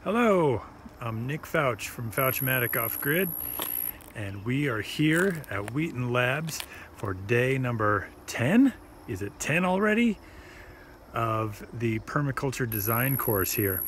Hello, I'm Nick Fouch from Fouchmatic Off Grid, and we are here at Wheaton Labs for day number 10. Is it 10 already? Of the permaculture design course here.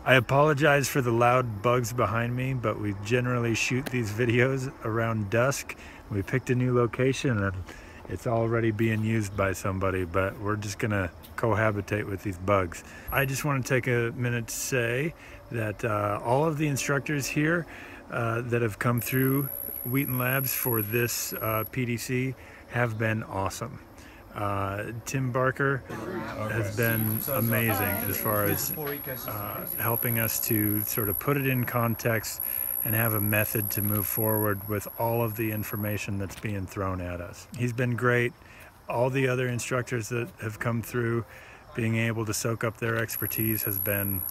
I apologize for the loud bugs behind me, but we generally shoot these videos around dusk. We picked a new location and it's already being used by somebody, but we're just gonna cohabitate with these bugs. I just want to take a minute to say that all of the instructors here that have come through Wheaton Labs for this PDC have been awesome. Tim Barker has been amazing as far as helping us to sort of put it in context and have a method to move forward with all of the information that's being thrown at us. He's been great. All the other instructors that have come through, being able to soak up their expertise has been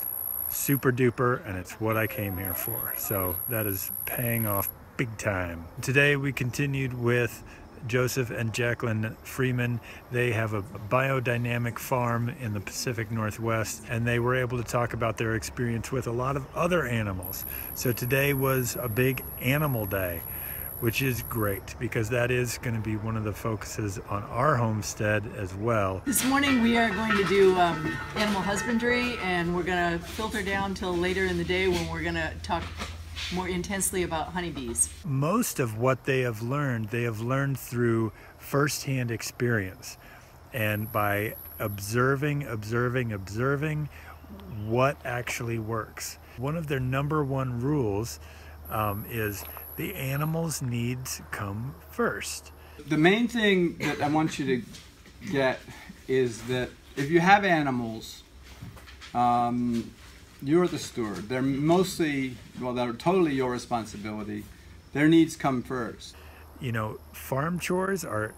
super duper, and it's what I came here for. So that is paying off big time. Today we continued with Joseph and Jacqueline Freeman. They have a biodynamic farm in the Pacific Northwest, and they were able to talk about their experience with a lot of other animals. So today was a big animal day, which is great because that is going to be one of the focuses on our homestead as well. This morning we are going to do animal husbandry, and we're going to filter down till later in the day when we're going to talk more intensely about honeybees. Most of what they have learned through firsthand experience, and by observing what actually works. One of their #1 rules is the animals' needs come first. The main thing that I want you to get is that if you have animals, you're the steward. They're mostly, well, they're totally your responsibility. Their needs come first. You know, farm chores are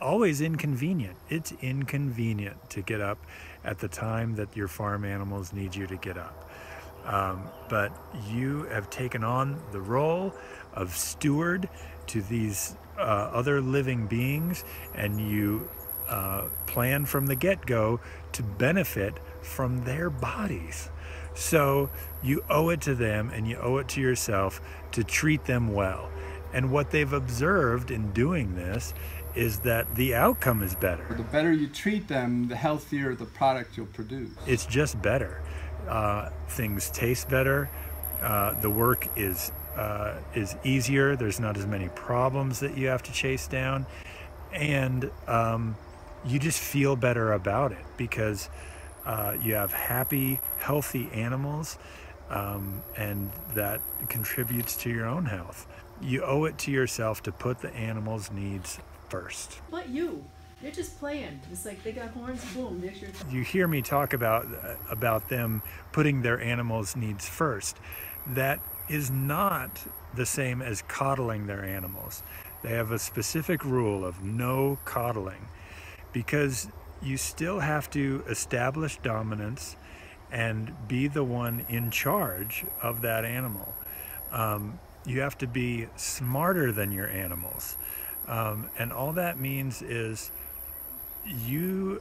always inconvenient. It's inconvenient to get up at the time that your farm animals need you to get up. But you have taken on the role of steward to these other living beings, and you plan from the get-go to benefit from their bodies. So you owe it to them and you owe it to yourself to treat them well. And what they've observed in doing this is that the outcome is better. The better you treat them, the healthier the product you'll produce. It's just better. Things taste better. The work is easier. There's not as many problems that you have to chase down. And you just feel better about it because you have happy, healthy animals, and that contributes to your own health. You owe it to yourself to put the animals' needs first. What you? You're just playing. It's like they got horns, boom, there's your... You hear me talk about them putting their animals' needs first. That is not the same as coddling their animals. They have a specific rule of no coddling, because you still have to establish dominance and be the one in charge of that animal. You have to be smarter than your animals. And all that means is you're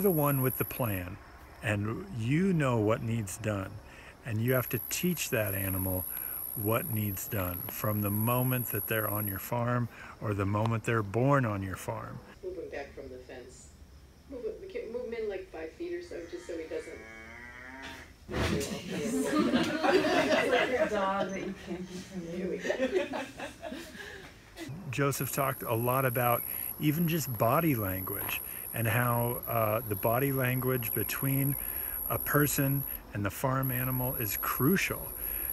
the one with the plan, and you know what needs done. And you have to teach that animal what needs done from the moment that they're on your farm or the moment they're born on your farm. Move him back from the fence. Move him in like 5 feet or so, just so he doesn't... It's like your dog that you can't keep from you. Joseph talked a lot about even just body language, and how the body language between a person and the farm animal is crucial,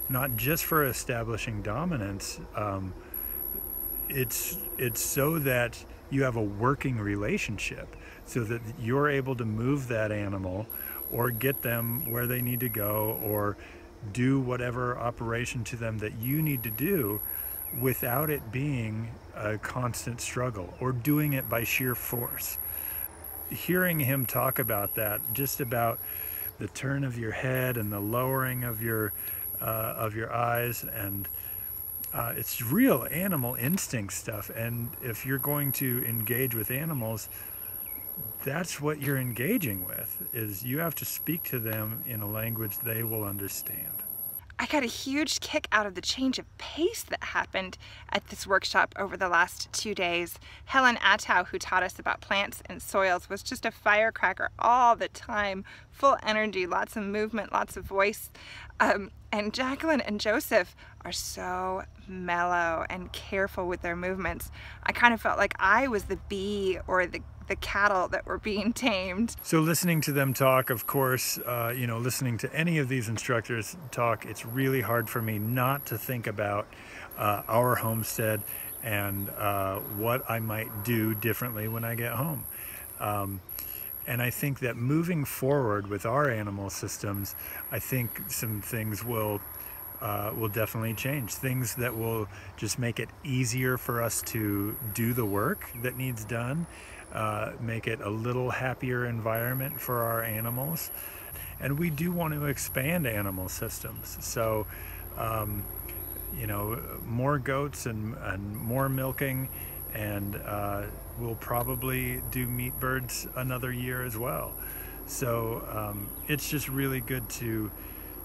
not just for establishing dominance. It's so that you have a working relationship, so that you're able to move that animal or get them where they need to go, or do whatever operation to them that you need to do without it being a constant struggle, or doing it by sheer force. hearing him talk about that, just about the turn of your head and the lowering of your eyes, and it's real animal instinct stuff. And if you're going to engage with animals, that's what you're engaging with, is you have to speak to them in a language they will understand. I got a huge kick out of the change of pace that happened at this workshop over the last 2 days. Helen Attow, who taught us about plants and soils, was just a firecracker all the time, full energy, lots of movement, lots of voice. And Jacqueline and Joseph are so mellow and careful with their movements. I kind of felt like I was the bee or the cattle that were being tamed. So listening to them talk, of course, you know, listening to any of these instructors talk, it's really hard for me not to think about our homestead and what I might do differently when I get home. And I think that moving forward with our animal systems, I think some things will definitely change. Things that will just make it easier for us to do the work that needs done, make it a little happier environment for our animals. And we do want to expand animal systems. So, you know, more goats and more milking, and we'll probably do meat birds another year as well. So it's just really good to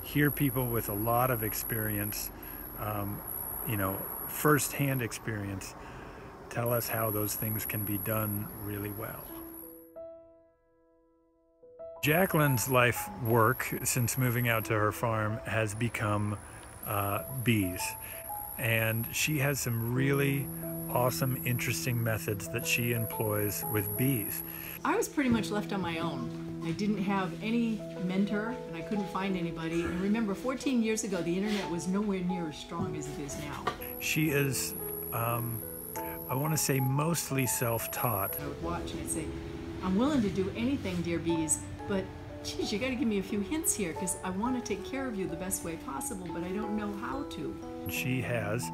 hear people with a lot of experience, you know, first-hand experience, tell us how those things can be done really well. Jacqueline's life work since moving out to her farm has become bees. And she has some really awesome, interesting methods that she employs with bees. I was pretty much left on my own. I didn't have any mentor, and I couldn't find anybody. And remember, 14 years ago, the internet was nowhere near as strong as it is now. She is, I want to say, mostly self-taught. I would watch and I'd say, I'm willing to do anything, dear bees, but geez, you got to give me a few hints here, because I want to take care of you the best way possible, but I don't know how to. She has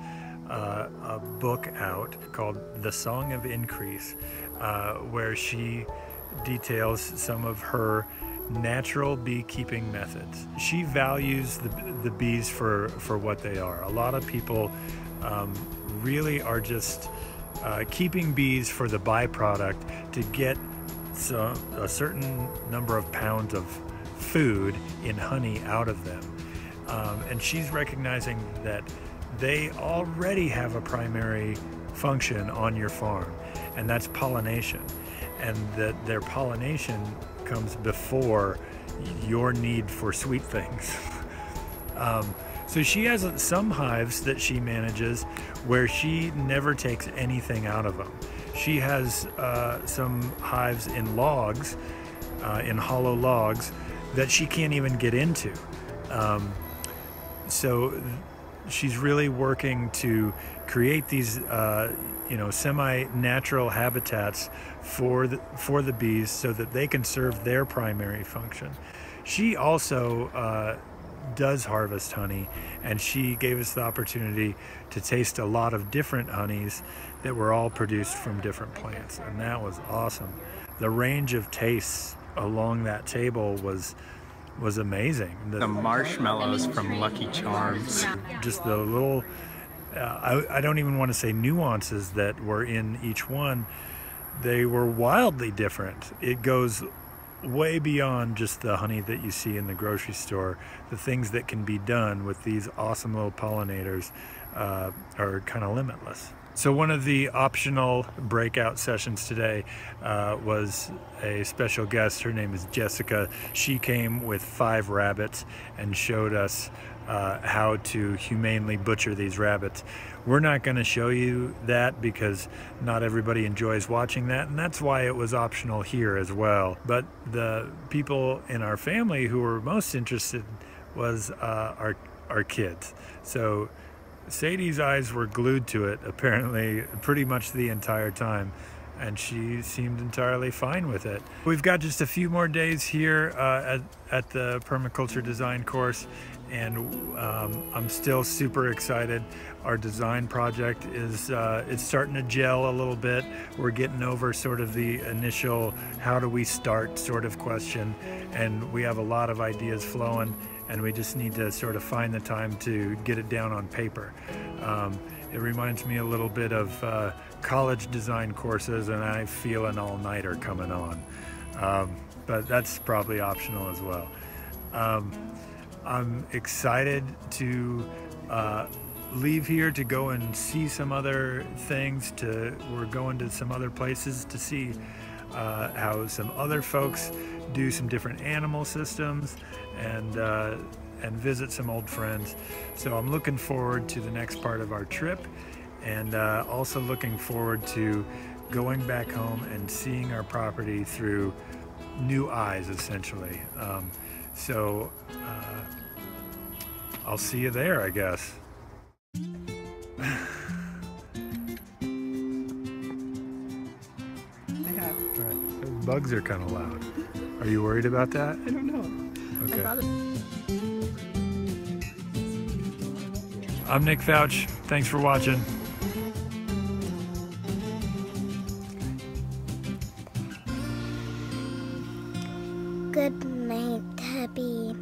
a book out called The Song of Increase, where she details some of her natural beekeeping methods. She values the bees for what they are. A lot of people really are just keeping bees for the byproduct to get a certain number of pounds of food in honey out of them. And she's recognizing that they already have a primary function on your farm, and that's pollination. And that their pollination comes before your need for sweet things. So she has some hives that she manages where she never takes anything out of them. She has some hives in logs, in hollow logs, that she can't even get into. So she's really working to create these you know, semi-natural habitats for the bees so that they can serve their primary function. She also does harvest honey, and she gave us the opportunity to taste a lot of different honeys that were all produced from different plants, and that was awesome. The range of tastes along that table was amazing. The marshmallows from Lucky Charms. Just the little, I don't even want to say nuances that were in each one. They were wildly different. It goes way beyond just the honey that you see in the grocery store. The things that can be done with these awesome little pollinators are kind of limitless. So one of the optional breakout sessions today was a special guest. Her name is Jessica. She came with 5 rabbits and showed us how to humanely butcher these rabbits. We're not going to show you that because not everybody enjoys watching that, and that's why it was optional here as well. But the people in our family who were most interested was our kids. So Sadie's eyes were glued to it, apparently, pretty much the entire time, and she seemed entirely fine with it. We've got just a few more days here at the permaculture design course, and I'm still super excited. Our design project is it's starting to gel a little bit. We're getting over sort of the initial how do we start sort of question, and we have a lot of ideas flowing, and we just need to sort of find the time to get it down on paper. It reminds me a little bit of college design courses, and I feel an all-nighter coming on. But that's probably optional as well. I'm excited to leave here to go and see some other things. We're going to some other places to see how some other folks do some different animal systems, and visit some old friends. So I'm looking forward to the next part of our trip, and also looking forward to going back home and seeing our property through new eyes, essentially. So I'll see you there, I guess. Right. Those bugs are kind of loud. Are you worried about that? I don't know. Okay. I'm Nick Fouch. Thanks for watching. Good night, Tabby.